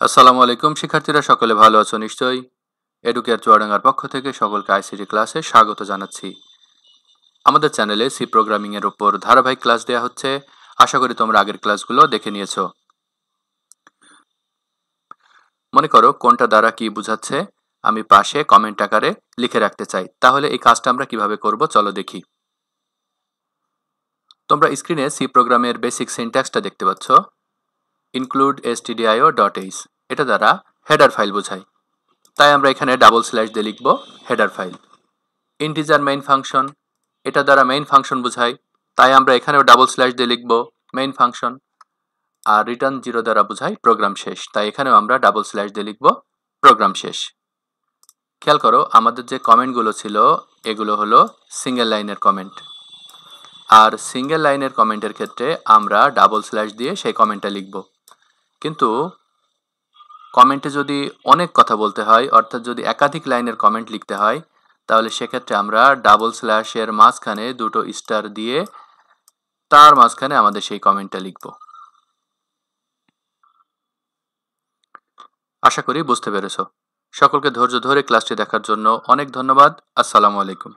আসসালামু আলাইকুম শিক্ষার্থীরা, সকলে ভালো আছো নিশ্চয়ই। এডুকেয়ার চুয়াডাঙ্গার পক্ষ থেকে সকলকে আইসিটি ক্লাসে স্বাগত জানাচ্ছি। আমাদের চ্যানেলে সি প্রোগ্রামিং এর উপর ধারাবাহিক ক্লাস দেওয়া হচ্ছে। আশা করি তোমরা আগের ক্লাসগুলো দেখে নিয়েছো। মনে করো কোনটা দ্বারা কি বোঝাচ্ছে আমি পাশে কমেন্ট আকারে লিখে রাখতে চাই। তাহলে এই কাজটা আমরা কিভাবে করব চলো দেখি। তোমরা স্ক্রিনে সি প্রোগ্রামের বেসিক সিনট্যাক্সটা দেখতে পাচ্ছ। ইনক্লুড stdio.h, এটা দ্বারা হেডার ফাইল বোঝায়, তাই আমরা এখানে ডাবল স্ল্যাশ দিয়ে লিখব header file. Integer main function, এটা দ্বারা মেইন ফাংশন বোঝায়, তাই আমরা এখানেও ডাবল স্ল্যাশ দিয়ে লিখব মেইন ফাংশন। আর রিটার্ন 0 দ্বারা বোঝায় প্রোগ্রাম শেষ, তাই এখানেও আমরা ডাবল স্ল্যাশ দিয়ে লিখব প্রোগ্রাম শেষ। খেয়াল করো আমাদের যে কমেন্টগুলো ছিল এগুলো হলো সিঙ্গেল লাইনের কমেন্ট, আর সিঙ্গেল লাইনের কমেন্টের ক্ষেত্রে আমরা ডাবল স্ল্যাশ দিয়ে সেই কমেন্টটা লিখব। কিন্তু কমেন্টে যদি অনেক কথা বলতে হয়, অর্থাৎ যদি একাধিক লাইনের কমেন্ট লিখতে হয়, তাহলে সেক্ষেত্রে আমরা ডাবল স্ল্যাশের মাঝখানে দুটো স্টার দিয়ে তার মাঝখানে আমাদের সেই কমেন্টটা লিখব। আশা করি বুঝতে পেরেছো। সকলকে ধৈর্য ধরে ক্লাসটি দেখার জন্য অনেক ধন্যবাদ। আসসালামু আলাইকুম।